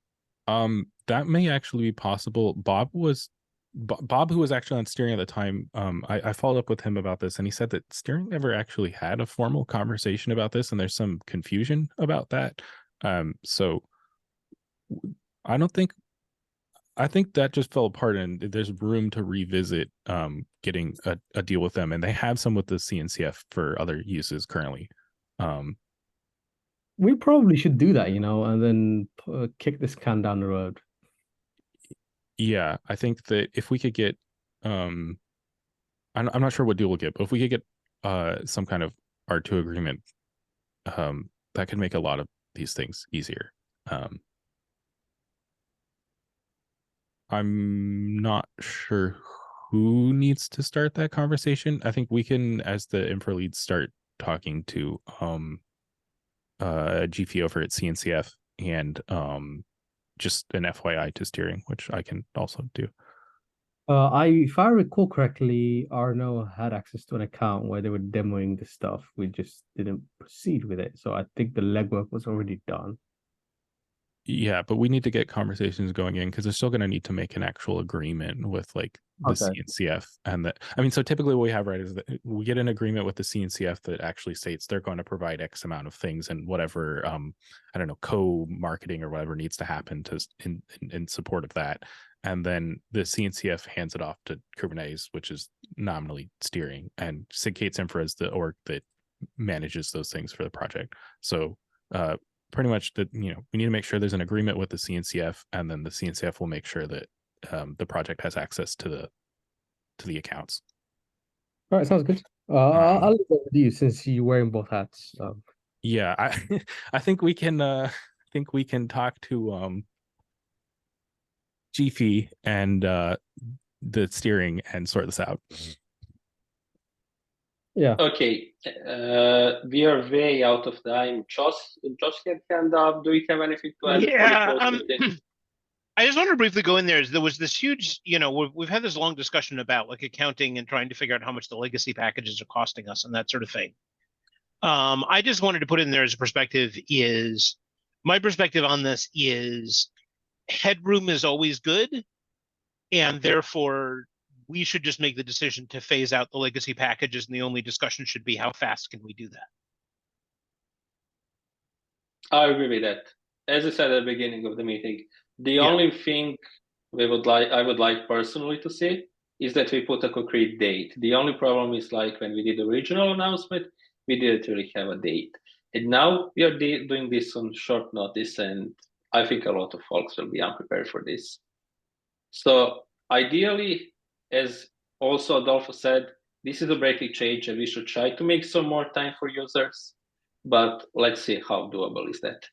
That may actually be possible. Bob, who was actually on steering at the time, I followed up with him about this, and he said that steering never actually had a formal conversation about this, and there's some confusion about that. So I think that just fell apart, and there's room to revisit getting a deal with them, and they have some with the CNCF for other uses currently. We probably should do that, and then kick this can down the road. Yeah, I think that if we could get, I'm not sure what deal we'll get, but if we could get some kind of R2 agreement, that could make a lot of these things easier. I'm not sure who needs to start that conversation. I think we can, as the infra leads, start talking to GP over at CNCF and just an FYI to steering, which I can also do. If I recall correctly, Arno had access to an account where they were demoing the stuff. We just didn't proceed with it. So I think the legwork was already done. Yeah, but we need to get conversations going in, because they're still going to need to make an actual agreement with the CNCF. And so typically what we have, right, is that we get an agreement with the CNCF that actually states they're going to provide X amount of things and whatever, I don't know, co-marketing or whatever needs to happen in support of that. And then the CNCF hands it off to Kubernetes, which is nominally steering, and SIG Kate's Infra is the org that manages those things for the project. So pretty much that, we need to make sure there's an agreement with the CNCF, and then the CNCF will make sure that the project has access to the accounts. All right, sounds good. I'll leave it with you since you're wearing both hats. Yeah, I think we can talk to GP and the steering and sort this out. Yeah. Okay, we are way out of time. Josh had hand up. Do you have anything to add? Yeah, I just want to briefly go in there. There was this huge, we've had this long discussion about accounting and trying to figure out how much the legacy packages are costing us and that sort of thing. I just wanted to put in there as a perspective my perspective on this is headroom is always good, and therefore we should just make the decision to phase out the legacy packages, and the only discussion should be how fast can we do that. I agree with that. As I said at the beginning of the meeting, the only thing I would like personally to see is that we put a concrete date. The only problem is when we did the original announcement, we didn't really have a date. And now we are doing this on short notice, and I think a lot of folks will be unprepared for this. So ideally, as also Adolfo said, this is a breaking change, and we should try to make some more time for users. But let's see how doable is that.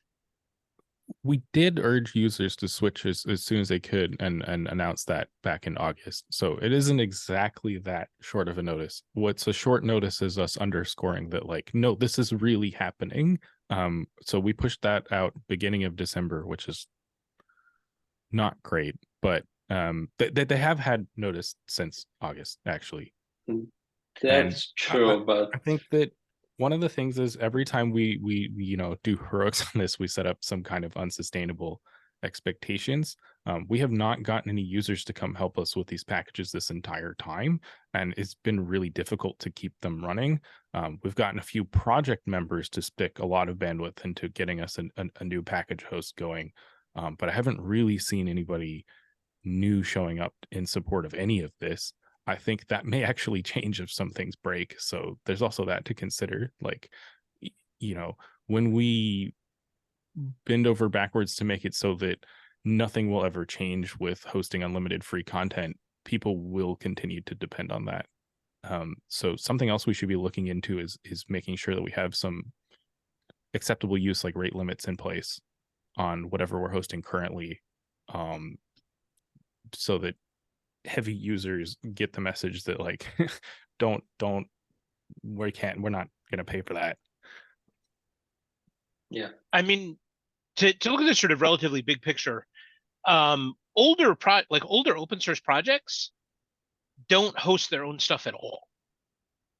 we did urge users to switch as soon as they could and announce that back in August. So it isn't exactly that short of a notice. What's a short notice is us underscoring that, like, no, this is really happening. So we pushed that out beginning of December, which is not great, but they have had notice since August, actually. That's true, but I think that one of the things is every time we do heroics on this, we set up some kind of unsustainable expectations. We have not gotten any users to come help us with these packages this entire time, and it's been really difficult to keep them running. We've gotten a few project members to stick a lot of bandwidth into getting us a new package host going, but I haven't really seen anybody new showing up in support of any of this. I think that may actually change if some things break. So there's also that to consider. Like, when we bend over backwards to make it so that nothing will ever change with hosting unlimited free content, people will continue to depend on that. So something else we should be looking into is making sure that we have some acceptable use, like rate limits in place on whatever we're hosting currently, so that heavy users get the message that, like, we're not going to pay for that. Yeah. I mean, to look at this sort of relatively big picture, older open source projects don't host their own stuff at all.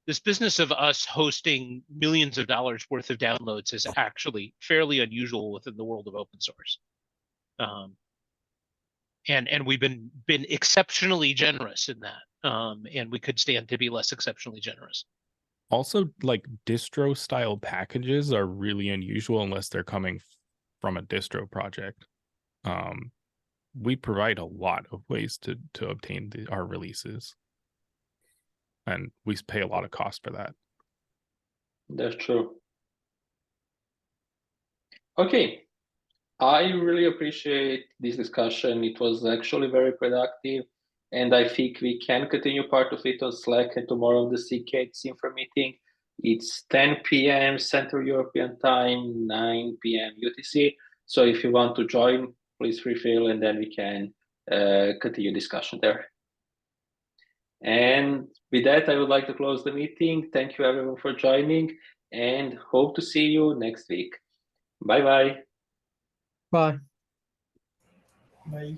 This business of us hosting millions of dollars worth of downloads is actually fairly unusual within the world of open source. And we've been exceptionally generous in that. And we could stand to be less exceptionally generous. Also, like, distro style packages are really unusual unless they're coming from a distro project. We provide a lot of ways to obtain our releases, and we pay a lot of cost for that. That's true. Okay. I really appreciate this discussion. It was actually very productive, and I think we can continue part of it on Slack and tomorrow on the CKH Infra meeting. It's 10 p.m. Central European Time, 9 p.m. UTC. So if you want to join, please feel, and then we can continue discussion there. And with that, I would like to close the meeting. Thank you everyone for joining, and hope to see you next week. Bye-bye. Bye. Bye.